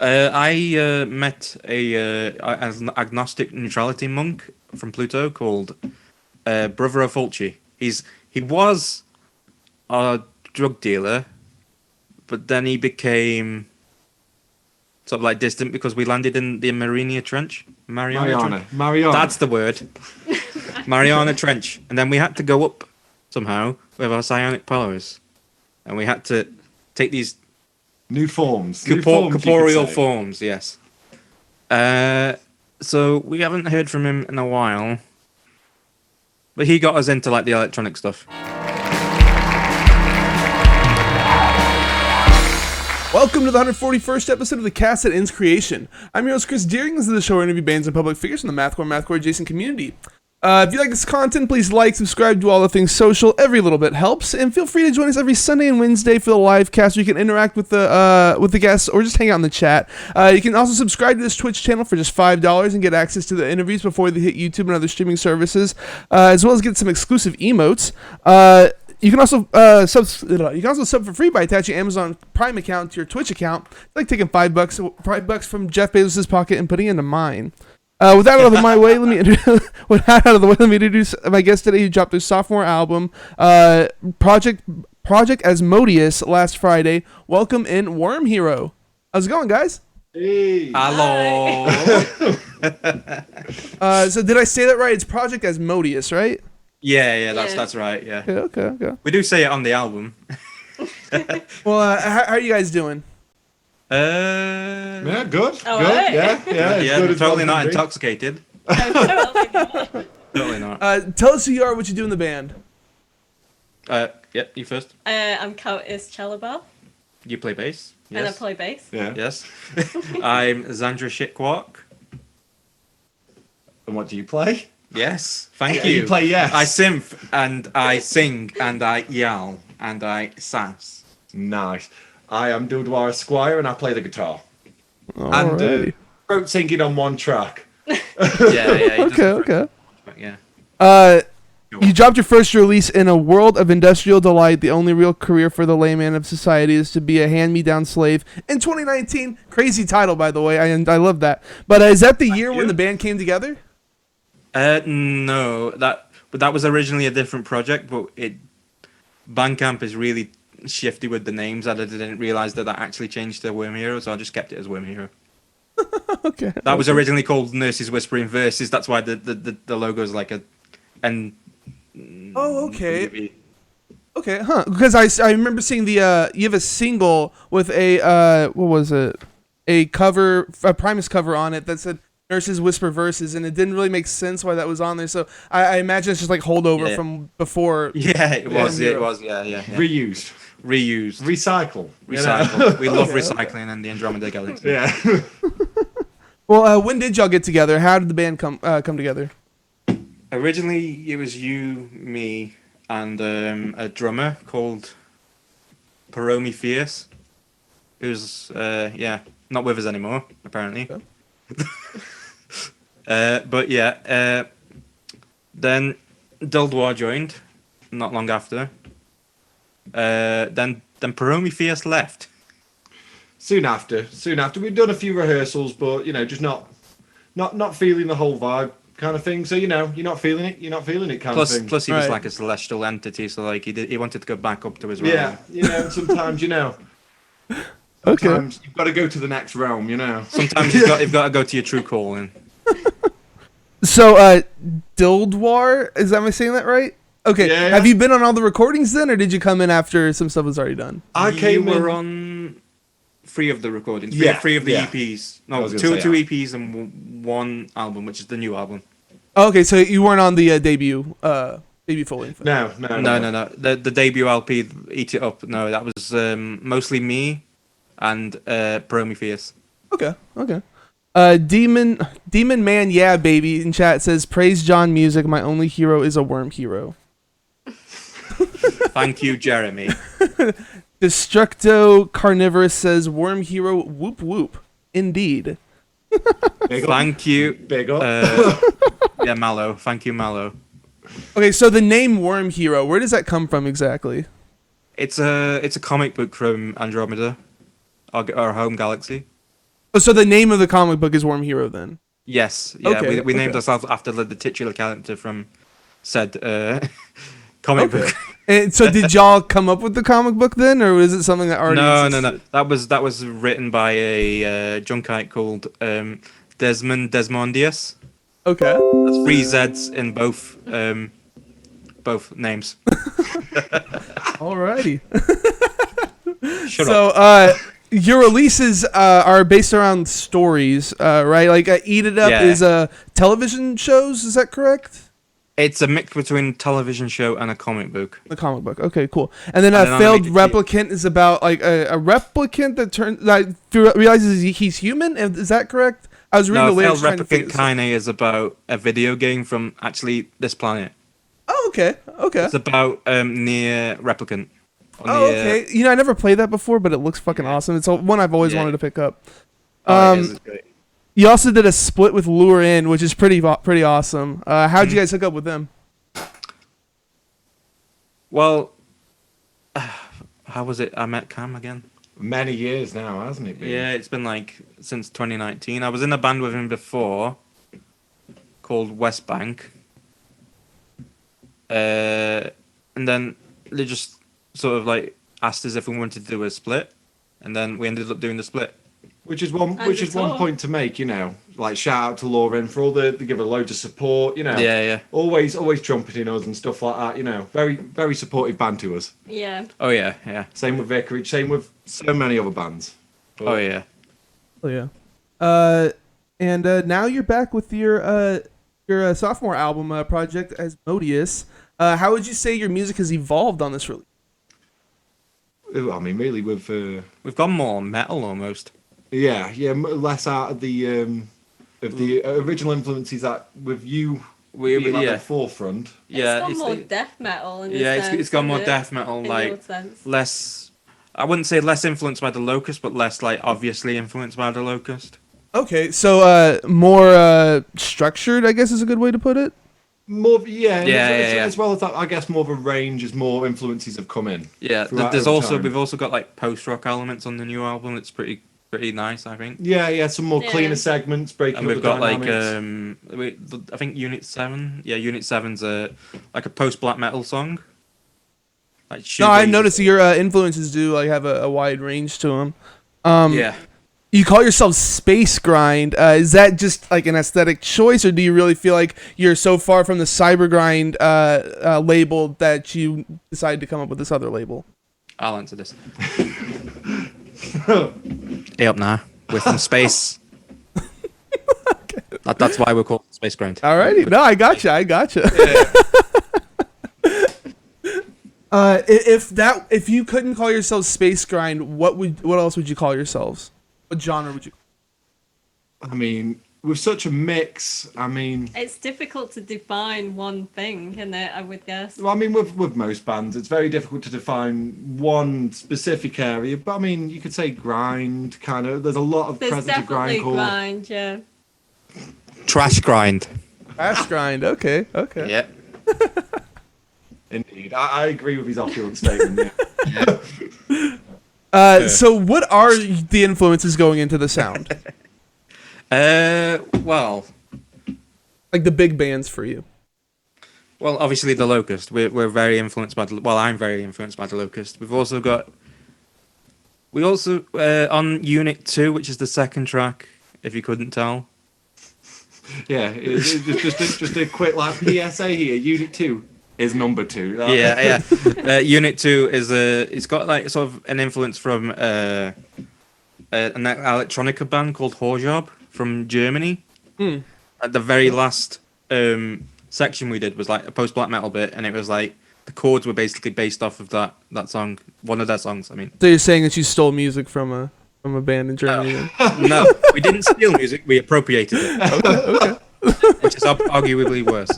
I met an agnostic neutrality monk from Pluto called Brother Fulci. He was a drug dealer, but then he became sort of like distant because we landed in the Mariana Trench. Mariana. That's the word. Mariana Trench, and then we had to go up somehow with our psionic powers, and we had to take these New forms. corporeal forms. Yes. So we haven't heard from him in a while, but he got us into like the electronic stuff. Welcome to the 141st episode of the Cast That Ends Creation. I'm your host, Chris Deering. This is the show where I interview bands and public figures from the Mathcore adjacent community. If you like this content, please like, subscribe, do all the things social. Every little bit helps. And feel free to join us every Sunday and Wednesday for the live cast where you can interact with the guests or just hang out in the chat. You can also subscribe to this Twitch channel for just $5 and get access to the interviews before they hit YouTube and other streaming services, as well as get some exclusive emotes. You can also sub for free by attaching Amazon Prime account to your Twitch account. It's like taking $5 from Jeff Bezos' pocket and putting it into mine. With that out of my way, let me introduce my guest today. Who dropped their sophomore album, Project Asmodeus, last Friday. Welcome in, Worm Hero. How's it going, guys? Hey. Hello. So did I say that right? It's Project Asmodeus, right? Yeah, that's right. Yeah. Okay. We do say it on the album. Well, how are you guys doing? Yeah, good. Oh, good. right. Yeah. Yeah, Good as totally well not can be. intoxicated. Totally not. Tell us who you are, what you do in the band. Yeah, you first. I'm Countess Chalabal, You play bass. and I Yes. play bass. Yeah. Yes. I'm Zandra Shitquark. And what do you play? Yes. Thank Yeah, you. you play yes. I synth and I sing and I yell and I sass. Nice. I am Dildwar Squire and I play the guitar. Alrighty. And throat singing on one track. Yeah. He does Okay. but yeah. You dropped your first release in a world of industrial delight. The only real career for the layman of society is to be a hand-me-down slave. In 2019, crazy title, by the way. I love that. But is that the year when the band came together? No, that was originally a different project, but Bandcamp is really shifty with the names. I didn't realize that actually changed to Worm Hero, so I just kept it as Worm Hero. Okay. That was originally called Nurses Whispering Verses. That's why the logo is like a Oh, okay. Okay, huh? Because I remember seeing you have a single with a what was it? A Primus cover on it that said Nurses Whisper Verses, and it didn't really make sense why that was on there. So I imagine it's just like holdover from before. Yeah, it was. Yeah. It was. Yeah. Reused. Reused. Recycle. you know? Recycle. We love recycling in the Andromeda Galaxy. Yeah. Well, when did y'all get together? How did the band come together? Originally, it was you, me, and a drummer called Paromi Fierce, who's not with us anymore apparently. But yeah, then Dildwar joined not long after. Then Paromi Fierce left. Soon after, we'd done a few rehearsals, but just not feeling the whole vibe kind of thing. So you're not feeling it kind of thing. Plus he was Right. like a celestial entity, so like he wanted to go back up to his realm. Yeah, sometimes Okay. sometimes you've got to go to the next realm. Sometimes you've got to go to your true calling. So Dildwar, am I saying that right? Okay. Yeah. Have you been on all the recordings then, or did you come in after some stuff was already done? I came you were in. on three of the recordings. Yeah, Three of the yeah. EPs. I No, was two gonna say, EPs and one album, which is the new album. Okay, so you weren't on the debut full length. No. No. The debut LP, Eat It Up. No, that was mostly me and Paromi Fierce. Okay. Demon Man, yeah, baby. In chat says, praise John Music. My only hero is a worm hero. Thank you, Jeremy. Destructo Carnivorous says, worm hero, whoop whoop. Indeed. Big up. Thank you. Big up. Yeah, Mallow. Thank you, Mallow. Okay, so the name Worm Hero, where does that come from exactly? It's a comic book from Andromeda, our home galaxy. Oh, so the name of the comic book is Worm Hero then? Yes, yeah, Okay, we named okay. ourselves after the titular character from said comic Okay. book. And so did y'all come up with the comic book then, or was it something that already No, existed? that was written by a junkite called Desmond Desmondius. Okay. There's three Z's in both names. Alrighty. Shut So, up. your releases are based around stories, right? Like, Eat It Up Yeah. is television shows. Is that correct? It's a mix between television show and a comic book. The comic book. Okay, cool. And then And a an failed animated replicant is about like a replicant that realizes he's human. Is that correct? I was reading No, the lyrics Failed trying to figure Replicant this out. Kaine is about a video game from actually this planet. Oh, okay. Okay. It's about Near Replicant. On Oh, the, okay. You know, I never played that before, but it looks fucking awesome. It's one I've always Yeah. wanted to pick up. Oh, it is, it's great. You also did a split with Lure In, which is pretty awesome. How'd you guys hook up with them? Well, how was it? I met Cam again. Many years now, hasn't it been? Yeah, it's been like since 2019. I was in a band with him before called West Bank. And then they just sort of like asked us if we wanted to do a split, and then we ended up doing the split. Which is one And it's all- point to make, you know. Like shout out to Lauren for all they give her loads of support, you know. Yeah. Always trumpeting us and stuff like that, you know. Very, very supportive band to us. Yeah. Oh yeah. Same with Vicarage, same with so many other bands. But Oh yeah. Oh yeah. And now you're back with your sophomore album project as Modius. How would you say your music has evolved on this release? I mean, really, with We've gone more metal almost. less out of the original influences that with you being at yeah. the forefront. Yeah, It's gone more death metal. In yeah, a sense, it's gone more isn't it? death metal, In like your sense. less. I wouldn't say less influenced by the Locust, but less like obviously influenced by the Locust. Okay, so more structured, I guess is a good way to put it. More, yeah, Yeah. as well as that, I guess more of a range as more influences have come in. Yeah, throughout there's over also time. we've also got like post rock elements on the new album. It's pretty nice, I think. Yeah, some more Yeah. cleaner segments, breaking And up we've the got like dynamics. I think Unit 7. Yeah, Unit 7's like a post black metal song. Like No, I shoegaze. noticed your influences do like have a wide range to them. Yeah. You call yourself Space Grind. Is that just like an aesthetic choice, or do you really feel like you're so far from the Cyber Grind label that you decided to come up with this other label? I'll answer this. Hey up now. We're from space. That's why we're called Space Grind. Alrighty, no, I gotcha. If you couldn't call yourselves Space Grind, what else would you call yourselves? What genre would you? I mean, with such a mix, I mean, It's difficult to define one thing, isn't it? I would guess. well, I mean, with most bands, it's very difficult to define one specific area. But I mean, you could say grind, kind of. There's a lot of There's presence of definitely grindcore. grind, yeah. Trash Grind. Space Grind. Okay. Yeah. Indeed, I agree with his opulent statement. Yeah. So what are the influences going into the sound? Well, Like the big bands for you? obviously the Locust. We're very influenced by the. Well, I'm very influenced by the Locust. We've also got. We also on Unit 2, which is the second track, if you couldn't tell. Yeah, just a quick like PSA here. Unit 2 is number 2. Yeah. Unit 2 is it's got like sort of an influence from an electronica band called Horjob from Germany. At the very last section we did was like a post black metal bit, and it was like the chords were basically based off of that song, one of their songs. I mean, So you're saying that you stole music from a band in Germany? then? no, we didn't steal music; we appropriated it. Okay. Which is arguably worse.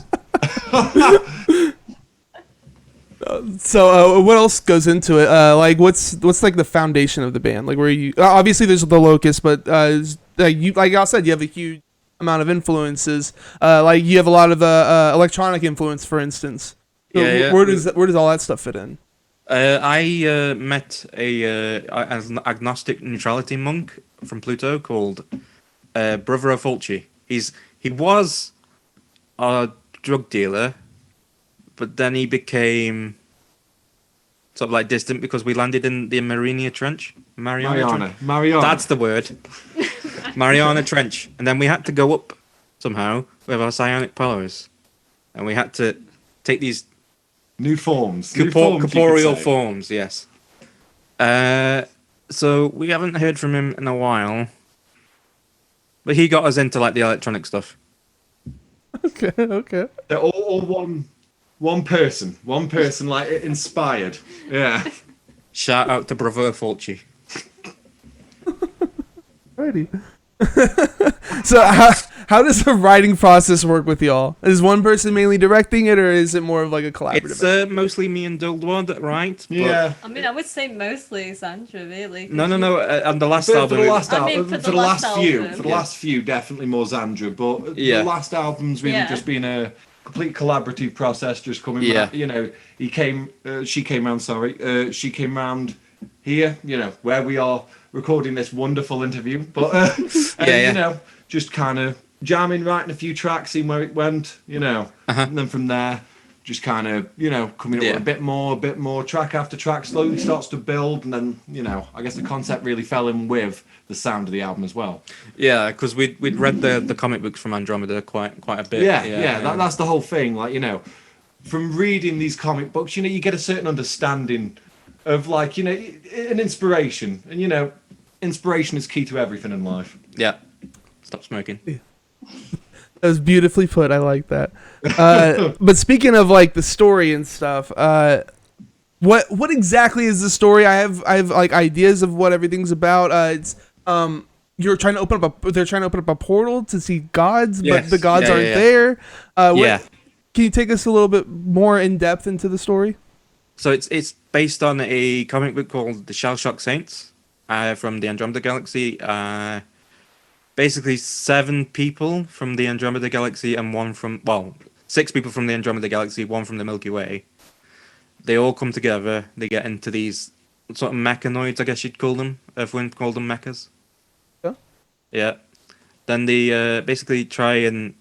So what else goes into it? Like what's like the foundation of the band? Like where you obviously there's the Locust, but like I said, you have a huge amount of influences. Like you have a lot of electronic influence, for instance. So Yeah. Where does all that stuff fit in? I met an agnostic neutrality monk from Pluto called Brother Fulci. He was a drug dealer, but then he became sort of like distant because we landed in the Mariana Trench. Trench? Mariana. That's the word. Mariana Trench. And then we had to go up somehow with our psionic powers. And we had to take these New forms. New forms, you could corporeal say. forms, yes. So we haven't heard from him in a while. But he got us into like the electronic stuff. Okay. They're all one person. One person, like, inspired. Yeah. Shout out to Brother Fulci. Alrighty. So how does the writing process work with y'all? Is one person mainly directing it, or is it more of like a collaborative? It's mostly me and Duldwad that write. but- Yeah. I mean, I would say mostly Sandra, really. 'cause No. you- On the last For album. the last I album, mean, for the last few, album. for the last few, definitely more Xandra. But Yeah. the last album's really Yeah. just been a complete collaborative process. Just coming, Yeah. round, you know, she came round. Sorry, she came round here. You know, where we are recording this wonderful interview. But Yeah. you know, just kind of jamming, writing a few tracks, seeing where it went. You know, and then from there. Just kind of, you know, coming up Yeah. with a bit more, track after track, slowly starts to build, and then, you know, I guess the concept really fell in with the sound of the album as well. Yeah, because we'd read the comic books from Andromeda quite a bit. Yeah. That's the whole thing. Like, you know, from reading these comic books, you know, you get a certain understanding of, like, you know, an inspiration, and you know, inspiration is key to everything in life. Yeah. Stop smoking. That was beautifully put. I like that. But speaking of like the story and stuff, what exactly is the story? I have like ideas of what everything's about. It's you're trying to open up they're trying to open up a portal to see gods, but Yes. the gods Yeah, aren't yeah. there. Yeah. Can you take us a little bit more in depth into the story? So it's based on a comic book called The Shell Shock Saints from the Andromeda Galaxy. Basically, 7 people from the Andromeda Galaxy and 6 people from the Andromeda Galaxy, 1 from the Milky Way. They all come together. They get into these sort of mechanoids, I guess you'd call them. Everyone called them mechas. Yeah. Yeah. Then they basically try and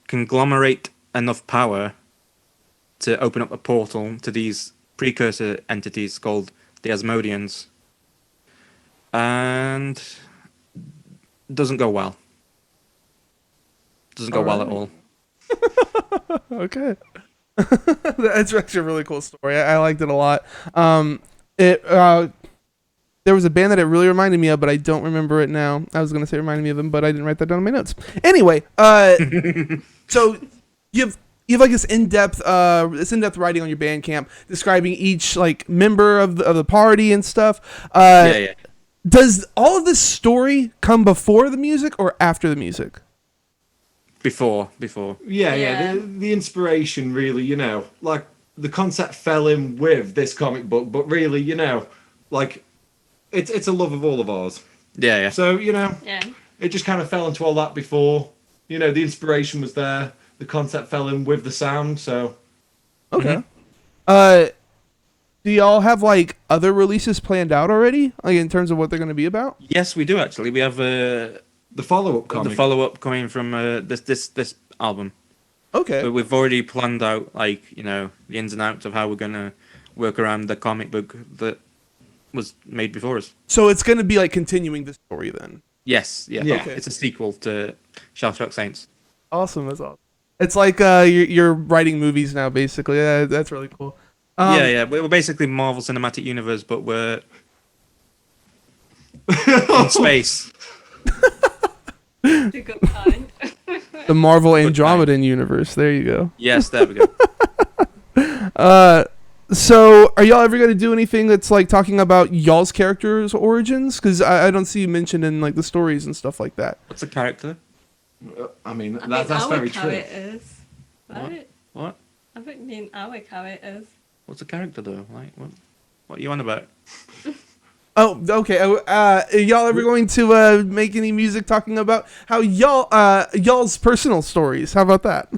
conglomerate enough power to open up a portal to these precursor entities called the Asmodeans. And doesn't go well. Doesn't go well at all. Okay. That's actually a really cool story. I liked it a lot. There was a band that it really reminded me of, but I don't remember it now. I was gonna say it reminded me of them, but I didn't write that down in my notes. Anyway, so you have like this in-depth writing on your Bandcamp describing each like member of the party and stuff. Yeah. Does all of this story come before the music or after the music? Before. Yeah. The inspiration really, you know, like the concept fell in with this comic book, but really, you know, like it's a love of all of ours. Yeah. So, you know, Yeah. it just kind of fell into all that before. You know, the inspiration was there. The concept fell in with the sound, so Okay. Do y'all have like other releases planned out already, like in terms of what they're going to be about? Yes, we do actually. We have the follow-up comic. the follow-up coming from this album. Okay. But we've already planned out, like, you know, the ins and outs of how we're gonna work around the comic book that was made before us. So it's going to be like continuing the story then. Yes, yeah. Yeah. Okay. It's a sequel to Shell Shock Saints. Awesome. That's awesome. It's like you're writing movies now, basically. That's really cool. Yeah. We're basically Marvel Cinematic Universe, but we're in space. To go kind. The Marvel Andromedan universe. There you go. Yes, there we go. So, are y'all ever going to do anything that's like talking about y'all's characters' origins? Because I don't see you mentioned in like the stories and stuff like that. What's a character? I mean, I that's mean, our very true. characters. Right? What? I mean, our characters. What's a character though? Like what are you on about? Oh, okay. Are y'all ever going to make any music talking about how y'all's personal stories? How about that?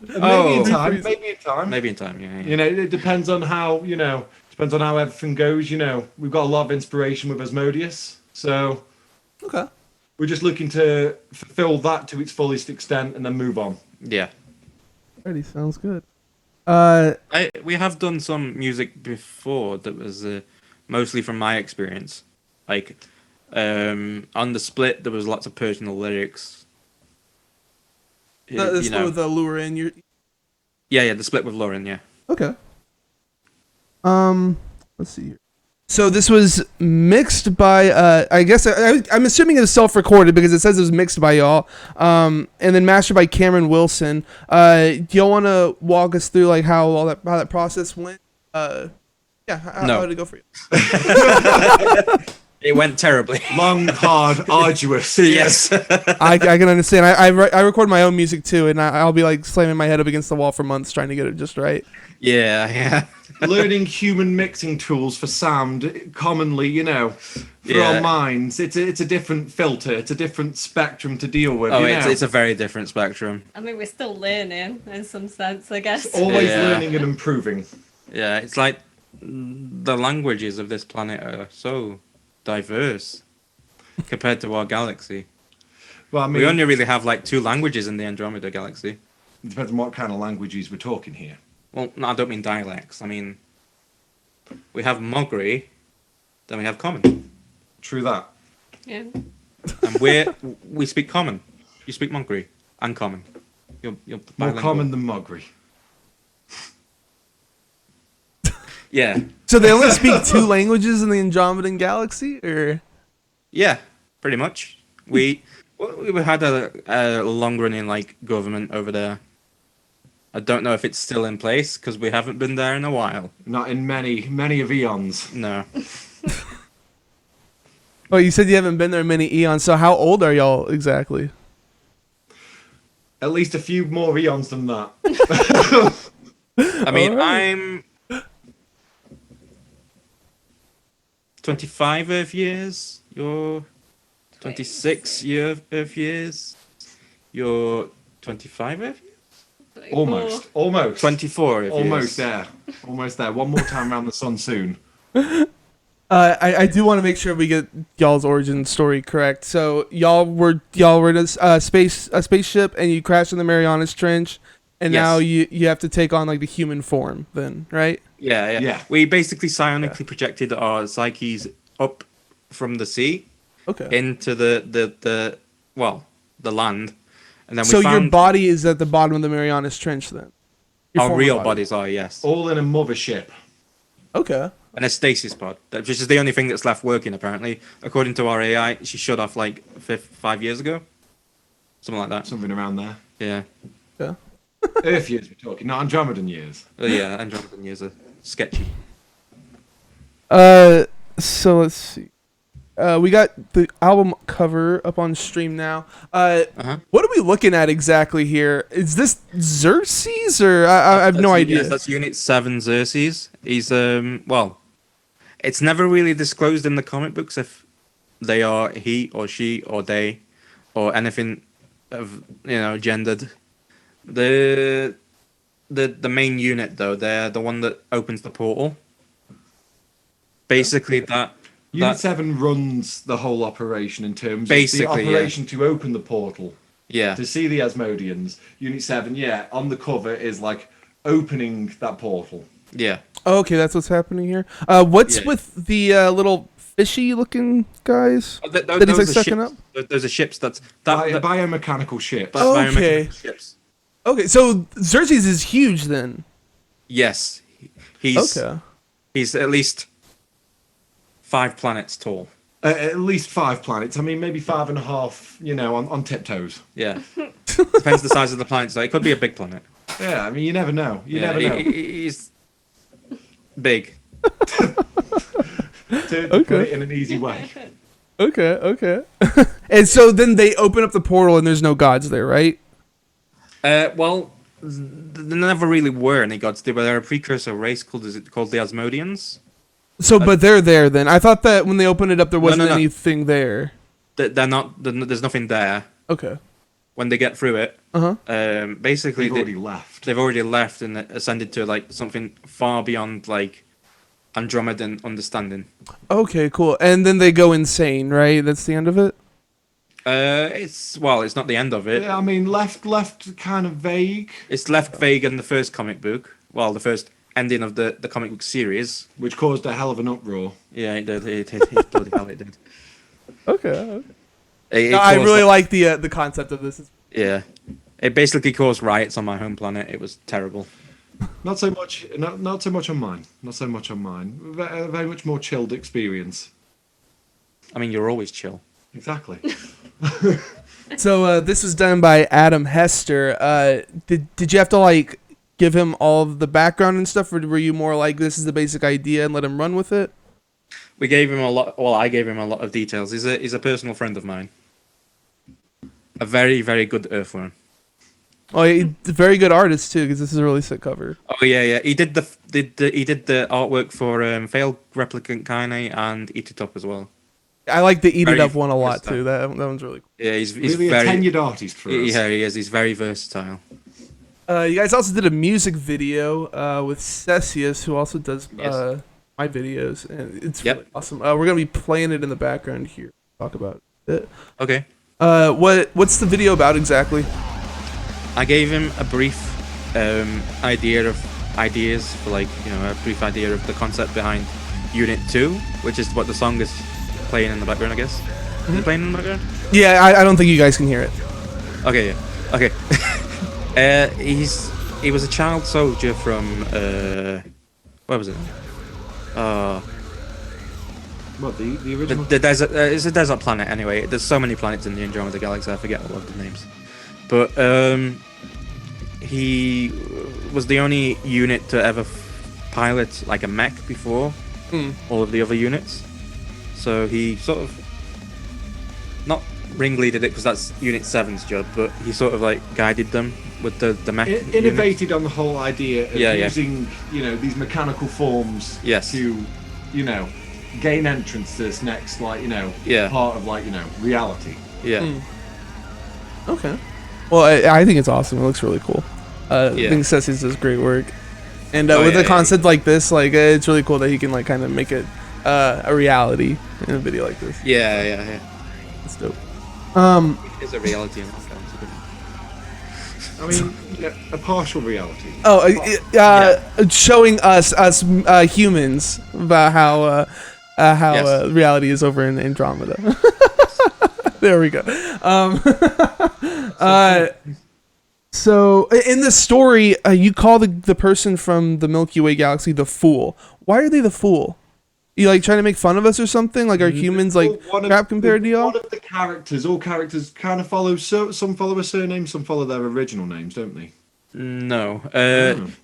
Maybe Oh. in time. Maybe in time. Maybe in time, yeah. You know, it depends on how, you know, Depends on how everything goes. We've got a lot of inspiration with Asmodeus, so Okay. we're just looking to fulfill that to its fullest extent and then move on. Yeah. Alrighty, sounds good. We have done some music before that was mostly from my experience. Like, on the split, there was lots of personal lyrics. This one with the lure in your. Yeah, the split with Lauren, yeah. Okay. Let's see here. So this was mixed by I guess I'm assuming it was self-recorded because it says it was mixed by y'all. And then mastered by Cameron Wilson. Do y'all want to walk us through like how that process went? Yeah, No. how did it go for you? It went terribly. Long, hard, arduous. Yes. I can understand. I record my own music too, and I'll be like slamming my head up against the wall for months trying to get it just right. Yeah. Learning human mixing tools for sound, commonly, for Yeah. our minds, it's a different filter, it's a different spectrum to deal with. Oh, it's a very different spectrum. I mean, we're still learning in some sense, I guess. Always Yeah. learning and improving. Yeah, it's like the languages of this planet are so diverse compared to our galaxy. Well, I mean, We only really have like 2 languages in the Andromeda galaxy. it depends on what kind of languages we're talking here. Well, no, I don't mean dialects. I mean, we have Mogri, then we have Common, True that. Yeah. and we speak Common. You speak Mogri and Common. You're More bilingual. common than Mogri. Yeah, So they only speak 2 languages in the Andromedan galaxy, or yeah, pretty much. We had a long running like government over there. I don't know if it's still in place because we haven't been there in a while. Not in many of eons. No, oh, you said you haven't been there many eons. So how old are y'all exactly? At least a few more eons than that. I mean Alright. I'm 25 Earth years. You're 26 Earth years. You're 25 Earth years. Almost. 24 Earth Almost years. there. Almost there. One more time around the sun soon. I do want to make sure we get y'all's origin story correct. So y'all were in a spaceship and you crashed in the Marianas Trench, and Yes. now you have to take on like the human form. Then, right? Yeah. Yeah. We basically psionically projected our psyches up from the sea Okay. into the land, and then So we your found body is at the bottom of the Marianas Trench then. Your our former real body. bodies are, yes, All in a mothership. Okay. and a stasis pod, which is the only thing that's left working apparently, according to our AI. She shut off like 5 years ago, something like that. Something around there. Yeah, Yeah. Earth years we're talking, not Andromedan years. yeah. Andromedan years are sketchy. So let's see. We got the album cover up on stream now. Uh-huh. What are we looking at exactly here? Is this Xerxes or I have no That's- idea. Yes, that's Unit 7 Xerxes. He's it's never really disclosed in the comic books if they are he or she or they or anything of gendered. The main unit though, they're the one that opens the portal. Basically Unit 7 runs the whole operation in terms Basically, of the operation to open the portal. yeah. To see the Asmodeans. Unit 7, yeah, on the cover is like opening that portal. Yeah. Oh, okay, that's what's happening here. What's Yeah. with the little fishy looking guys? Th- That he's, those like, are sucking ships. Those are ships that's that, Biomechanical ships. that's Oh, biomechanical okay. ships. Okay, so Xerxes is huge then. Yes. He's Okay. he's at least 5 planets tall. At least 5 planets. I mean, maybe 5.5, on tiptoes. Yeah. Depends the size of the planet. So it could be a big planet. Yeah, I mean, you never know. You Yeah, never know. he's big. To Okay. put it in an easy way. Okay. And so then they open up the portal and there's no gods there, right? Well, there never really were any gods. They were a precursor race called the Asmodeans. So, but they're there then. I thought that when they opened it up, there wasn't no. anything there. They're not. There's nothing there. Okay. When they get through it, basically We've already left. they've already left and ascended to like something far beyond like Andromedan understanding. Okay, cool. And then they go insane, right? That's the end of it. It's not the end of it. Yeah, I mean, left kind of vague, It's left vague in the first comic book. Well, the first ending of the comic book series. which caused a hell of an uproar. Yeah, it did. It bloody hell it did. Okay. It No, I caused, really like the concept of this. Yeah, it basically caused riots on my home planet. It was terrible. Not so much. Not so much on mine. Not so much on mine. Very much more chilled experience. I mean, you're always chill. Exactly. So this was done by Adam Hester. Did you have to like give him all of the background and stuff, or were you more like this is the basic idea and let him run with it? We gave him a lot. Well, I gave him a lot of details. He's a personal friend of mine. A very, very good earthworm. Oh, he's a very good artist too, because this is a really sick cover. Oh yeah. He did the artwork for Failed Replicant Kaine and Eat It Up as well. I like the Eat It Very Up one a lot versatile. too. That one's really cool. Yeah, he's Really very a tenured artist for us. Yeah, he is. He's very versatile. You guys also did a music video with Cesius, who also does Yes. my videos, and it's Yep. really awesome. We're gonna be playing it in the background here. Talk about it. Okay. What's the video about exactly? I gave him a brief ideas for a brief idea of the concept behind Unit 2, which is what the song is playing in the background, I guess. Is it playing in the background? Yeah, I don't think you guys can hear it. Okay, yeah. Okay. He was a child soldier from where was it? What the original? The desert. It's a desert planet anyway. There's so many planets in the Andromeda Galaxy. I forget all of the names. But he was the only unit to ever pilot like a mech before all of the other units. So he sort of not ringleaded it because that's Unit 7's job, but he sort of like guided them with the mech. Innovated on the whole idea of Yeah. using these mechanical forms Yes. to gain entrance to this next Yeah. part of reality. Yeah. Okay. Well, I think it's awesome. It looks really cool. I Yeah. think Cesius does great work, and Oh, with yeah, a concept like this, it's really cool that he can kind of make it a reality in a video like this. Yeah. It's dope. It's a reality in all kinds of I mean, a partial reality. Showing us humans about how Yes. reality is over in Andromeda. There we go. So in the story, you call the person from the Milky Way galaxy the Fool. Why are they the Fool? You trying to make fun of us or something? Like, are humans crap compared to y'all? One of the characters, all characters kind of follow. Some follow a surname, some follow their original names, don't they? No.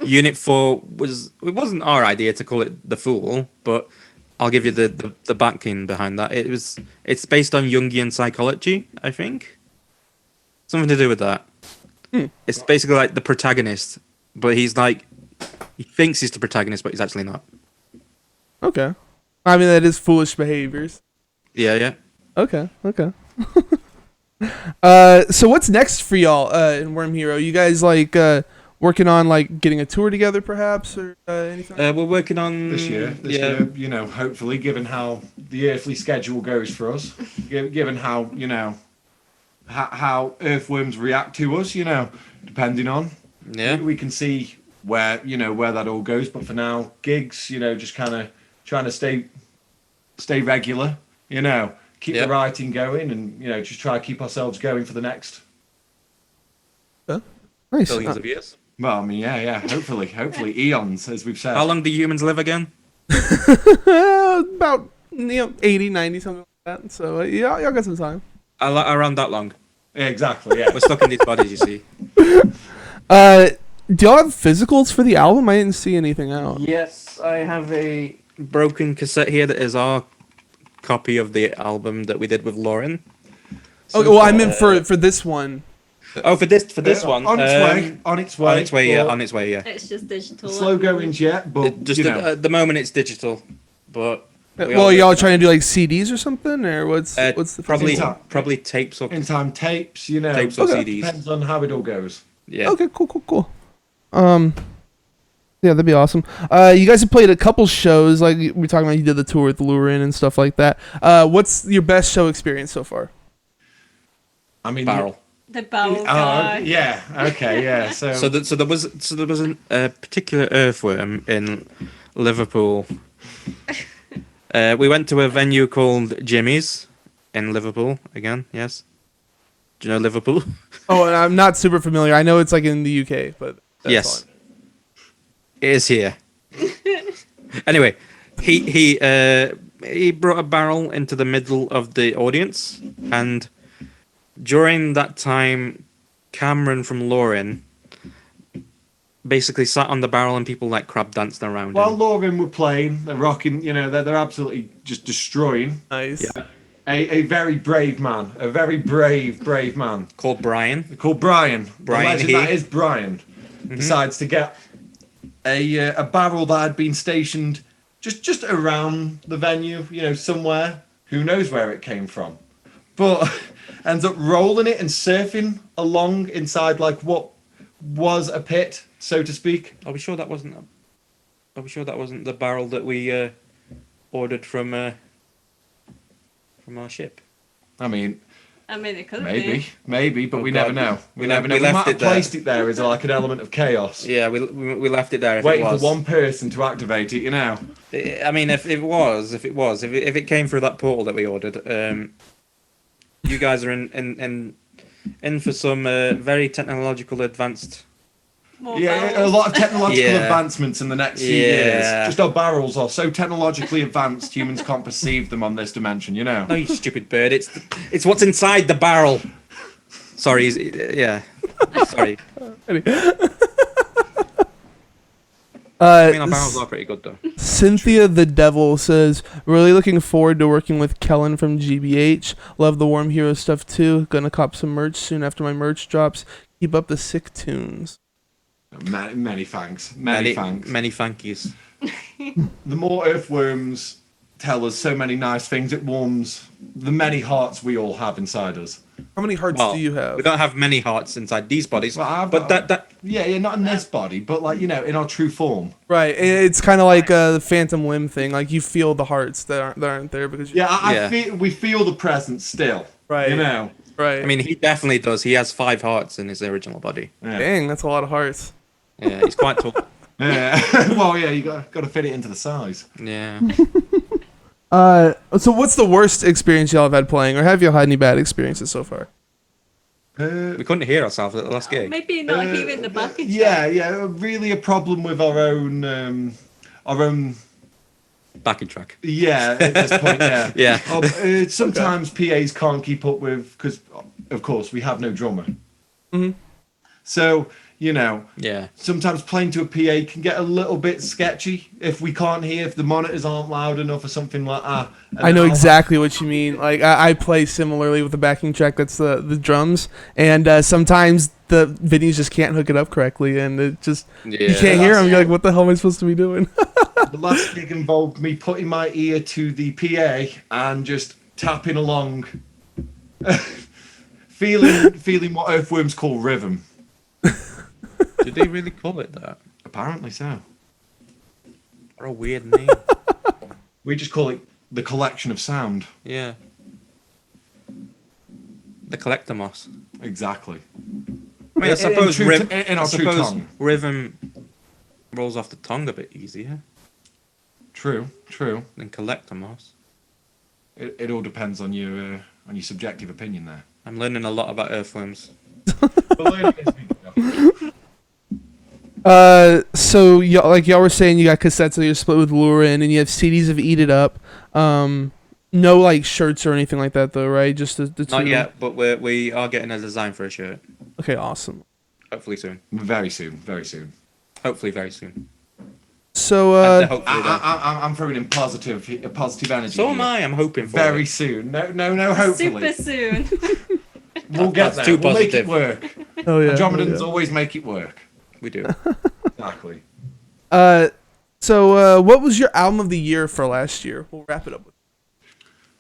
Unit 4 wasn't our idea to call it the Fool, but I'll give you the backing behind that. It's based on Jungian psychology, I think. Something to do with that. It's basically like the protagonist, but he thinks he's the protagonist, but he's actually not. Okay. I mean, that is foolish behaviors. Yeah. Okay. So what's next for y'all in Worm Hero? You guys working on getting a tour together, perhaps, or anything? We're working on This year, hopefully, given how the earthly schedule goes for us, given how how earthworms react to us, depending on, we can see where that all goes. But for now, gigs, just kind of trying to stay regular, keep the writing going, and just try to keep ourselves going for the next. Nice. billions of years. Well, I mean, yeah, hopefully eons, as we've said. How long do humans live again? About 80, 90, something like that. So yeah, y'all got some time. Around that long. Yeah, exactly. Yeah. We're stuck in these bodies, you see. Do y'all have physicals for the album? I didn't see anything out. Yes, I have a broken cassette here that is our copy of the album that we did with Lauren. Okay, well, I meant for this one. Oh, for this one. On its way. On its way, yeah. It's just digital. Slow goings yet, but Just at the moment it's digital, but Well, y'all trying to do CDs or something, or what's the probably tapes or in time tapes, tapes or Okay. CDs. depends on how it all goes. Yeah. Okay, cool. Yeah, that'd be awesome. You guys have played a couple shows, like we're talking about. You did the tour with Lurin and stuff like that. What's your best show experience so far? I mean, Barrel. The barrel Oh, guy. yeah. Okay, yeah. So, So there was a particular earthworm in Liverpool. We went to a venue called Jimmy's in Liverpool again. Yes. Do you know Liverpool? Oh, and I'm not super familiar. I know it's like in the UK, but that's Yes. all. It is here. Anyway, he brought a barrel into the middle of the audience, and during that time, Cameron from Lauren basically sat on the barrel, and people like crab danced around while him. Lauren were playing, they're rocking, they're absolutely just destroying. Nice. Yeah. A very brave man, a very brave man Called Brian. called Brian. Brian the legend He. that is Brian decides to get a barrel that had been stationed just around the venue, somewhere. Who knows where it came from, but ends up rolling it and surfing along inside like what was a pit, so to speak. Are we sure that wasn't? Are we sure that wasn't the barrel that we ordered from our ship? I mean, It could maybe, but Oh, we God. never know. We We never know. left We might it have there. placed it there as like an element of chaos. Yeah, we left it there. If Waiting it was. for one person to activate it, I mean, if it came through that portal that we ordered, you guys are in for some very technological advanced. More Yeah, a barrels. lot of technological Yeah. advancements in the next few Yeah. years. Just our barrels are so technologically advanced, humans can't perceive them on this dimension, No, you stupid bird! It's what's inside the barrel. Sorry, yeah. Sorry. I mean, our barrels are pretty good though. Cynthia the Devil says, really looking forward to working with Kellen from GBH. Love the Warm Hero stuff too. Gonna cop some merch soon after my merch drops. Keep up the sick tunes. Many thanks. Many thanks. Many thankies. The more earthworms tell us so many nice things, it warms the many hearts we all have inside us. How many hearts Well, do you have? we don't have many hearts inside these bodies, Well, I've but got- that Yeah, not in this body, but like, in our true form. Right, it's kind of like the Phantom Limb thing. Like you feel the hearts that aren't there because Yeah, I Yeah. feel we feel the presence still. Right. Right. I mean, he definitely does. He has 5 hearts in his original body. Yeah. dang, that's a lot of hearts. Yeah, he's quite tall. Yeah. Well, yeah, you got to fit it into the size. Yeah. So what's the worst experience y'all have had playing, or have y'all had any bad experiences so far? We couldn't hear ourselves at the last gig. Maybe not hearing the backing Yeah, track. really a problem with our own. Backing track. Yeah, at this point, yeah. Yeah. Sometimes PAs can't keep up with, because, of course, we have no drummer. Mhm. So, Yeah. sometimes playing to a PA can get a little bit sketchy if we can't hear, if the monitors aren't loud enough or something like that. And I know I'll- exactly what you mean. Like I play similarly with the backing track. That's the drums, and sometimes the venues just can't hook it up correctly, and it just you can't hear them. You're like, what the hell am I supposed to be doing? The last gig involved me putting my ear to the PA and just tapping along, feeling what earthworms call rhythm. Did they really call it that? Apparently so. What a weird name. We just call it the collection of sound. Yeah. The Collectomos. Exactly. I mean, I suppose, in our true tongue. rhythm rolls off the tongue a bit easier True. than Collectomos. It all depends on your subjective opinion there. I'm learning a lot about earthworms. So y'all were saying you got cassettes that you're split with Lurin, and you have CDs of Eat It Up. No like shirts or anything like that though, right? Just the two. Not yet, but we are getting a design for a shirt. Okay, awesome. Hopefully soon. Very soon. Hopefully very soon. So Hopefully then. I'm throwing in positive energy. So am here. I. I'm hoping for Very it. soon. No. Hopefully, Super soon. we'll get That's there. too We'll make it positive. work. oh yeah. Andromedans always make it work. We do. Exactly. So what was your album of the year for last year? We'll wrap it up with.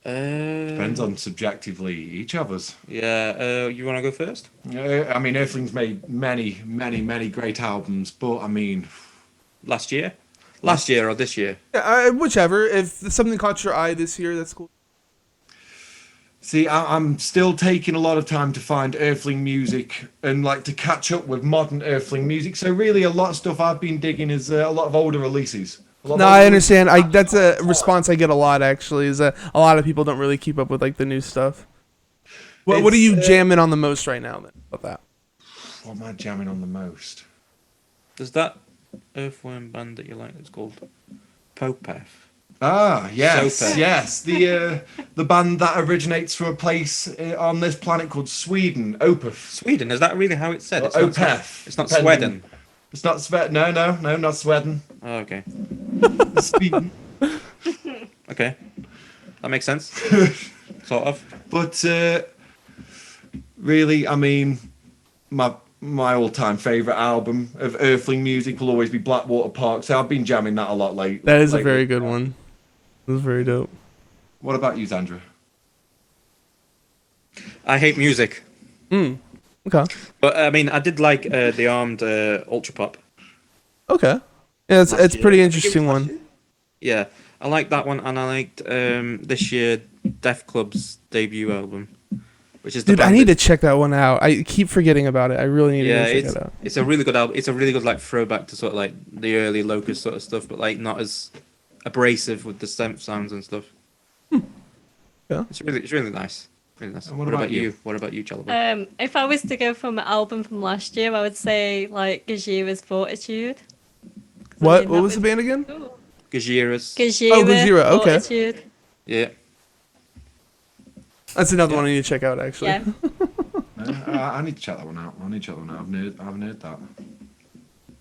Depends on subjectively each of us. Yeah. You want to go first? I mean, Earthlings made many great albums, but I mean, last year. Last year or this year? Yeah, whichever. If something caught your eye this year, that's cool. See, I'm still taking a lot of time to find Earthling music and like to catch up with modern Earthling music. So really, a lot of stuff I've been digging is a lot of older releases. No, I understand. That's a response I get a lot. Actually, is that a lot of people don't really keep up with like the new stuff. What are you jamming on the most right now? Then about that. What am I jamming on the most? There's that Earthworm band that you like. It's called Popeth. Ah, yes, Sopa. yes. The band that originates from a place on this planet called Sweden, Opeth. Sweden, is that really how it's said? Or It's not, Opeth. it's not depending. Sweden. It's not Sweden. No, not Sweden. Oh, okay. Sweden. Okay. That makes sense. Sort of. But really, I mean, my all-time favorite album of Earthling music will always be Blackwater Park. So I've been jamming that a lot lately. That is a very good one. That was very dope. What about you, Zandra? I hate music. Okay. But I mean, I did like the Armed Ultra Pop. Okay. Yeah, it's Last year. pretty I think it was interesting last one. year. Yeah, I liked that one, and I liked this year Def Club's debut album, which is the Dude, I band need to that- check that one out. I keep forgetting about it. I really need Yeah, to go check it's it out. it's a really good album. It's a really good like throwback to sort of like the early Locust sort of stuff, but like not as abrasive with the sounds and stuff. Yeah. It's really nice. Really nice. And What about you? What about you, Chalaba? If I was to go from an album from last year, I would say like Gajira's Fortitude. 'Cause I What? mean, What that was the band again? Gajira's. Gajira, Gojira, okay. Fortitude. Yeah. That's another one I need to check out, actually. Yeah. I need to check that one out. I haven't heard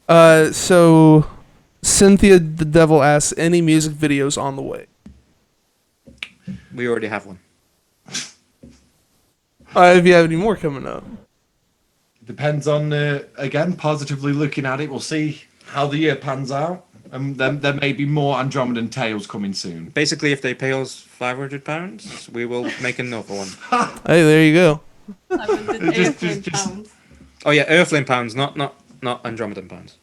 that. So Cynthia the Devil asks, any music videos on the way? We already have one. If you have any more coming up. Depends on again positively looking at it. We'll see how the year pans out, and then there may be more Andromedan Tales coming soon. Basically, if they pay us £500, we will make another one. Hey, there you go. Just- £500. Oh yeah, Earthling pounds, not Andromedan pounds.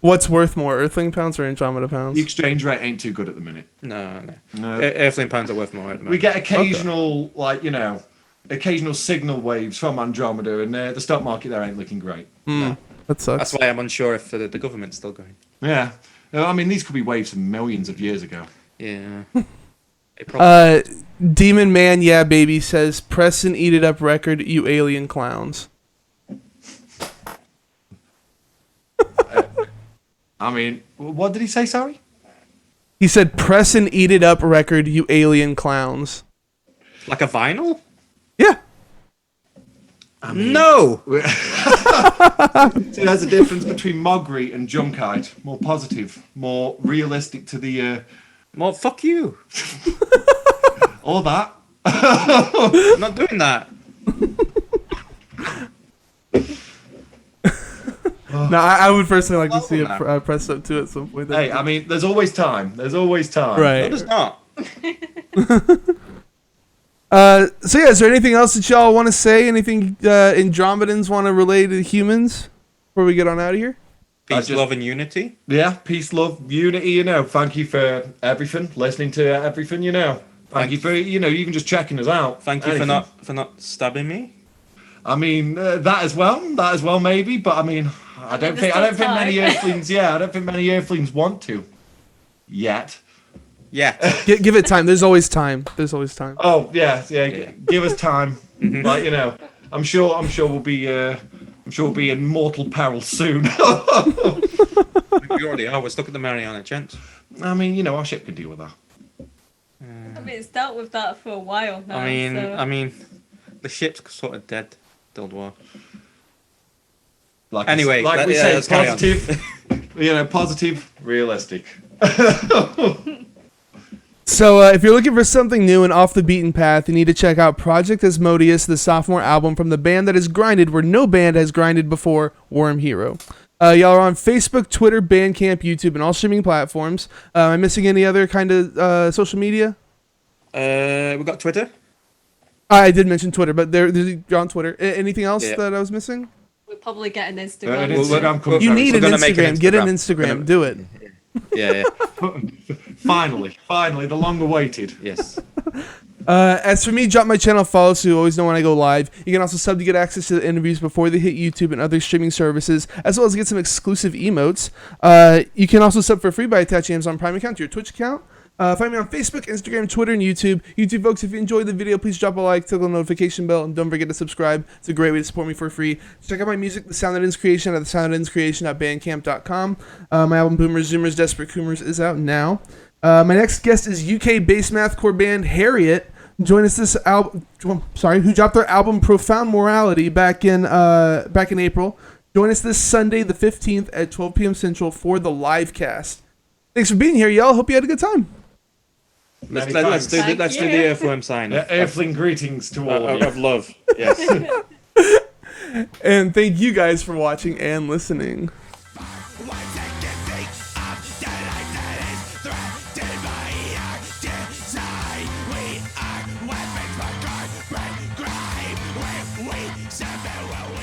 What's worth more, Earthling pounds or Andromeda pounds? The exchange rate ain't too good at the minute. No. No. Earthling pounds are worth more at the We moment. get occasional, occasional signal waves from Andromeda, and the stock market there ain't looking great. That sucks. That's why I'm unsure if the government's still going. Yeah, I mean these could be waves from millions of years ago. Yeah. It probably- Demon Man, yeah, baby, says, press and eat it up record, you alien clowns. I mean, what did he say? Sorry. He said, press and eat it up record, you alien clowns. like a vinyl? Yeah. No. See, there's a difference between Mogri and Junkite. More positive, more realistic to the Well, fuck you. all that. I'm not doing that. No, I would personally like to Well, see it no. pressed up too at some point. Hey, I mean, there's always time. There's always time. No, Right. there's not. So yeah, is there anything else that y'all want to say? Anything Andromedans want to relay to humans before we get on out of here? Peace, just- love, and unity. Yeah, peace, love, unity. You know, thank you for everything, listening to everything. You know, thank you for even just checking us out. Thank you Anything. for not stabbing me. I mean, that as well, maybe. But I mean, I don't there's think still many time. Earthlings. Yeah, I don't think many Earthlings want to yet. Yeah. Give it time. There's always time. There's always time. Oh yeah. Give us time. Like I'm sure we'll be in mortal peril soon. We already are. We're stuck at the Mariana Trench. I mean, our ship can deal with that. I mean, it's dealt with that for a while now. I mean, the ship's sort of dead. World War. Like Anyway, like we yeah, say, let's carry on. positive. Positive, realistic. So if you're looking for something new and off the beaten path, you need to check out Project Asmodeus, the sophomore album from the band that has grinded where no band has grinded before, Worm Hero. Y'all are on Facebook, Twitter, Bandcamp, YouTube, and all streaming platforms. Am I missing any other kind of social media? We got Twitter. I did mention Twitter, but you're on Twitter. Anything else Yeah. that I was missing? We'll probably get an An Instagram. Instagram comes You very need soon. an We're gonna make an Instagram. Get an Instagram. Instagram. Do it. Yeah, Finally, the long awaited. yes. As for me, drop my channel, follow so you always know when I go live. You can also sub to get access to the interviews before they hit YouTube and other streaming services, as well as get some exclusive emotes. You can also sub for free by attaching Amazon Prime account to your Twitch account. Find me on Facebook, Instagram, Twitter, and YouTube. YouTube folks, if you enjoyed the video, please drop a like, click on the notification bell, and don't forget to subscribe. It's a great way to support me for free. Check out my music, The Sound That Ends Creation, at thesoundthatenscreation.bandcamp.com. My album Boomers, Zoomers, Desperate Coomers is out now. My next guest is UK-based mathcore band Harriet. Join us this who dropped their album Profound Morality back in April. Join us this Sunday, the 15th at 12 p.m. Central for the live cast. Thanks for being here, y'all. Hope you had a good time. Let's thanks. do the Thank let's do you. the earthworm sign Earthling greetings to all of you. of love. Yes. And thank you guys for watching and listening. We are weapons for God, break, grime, we, seven will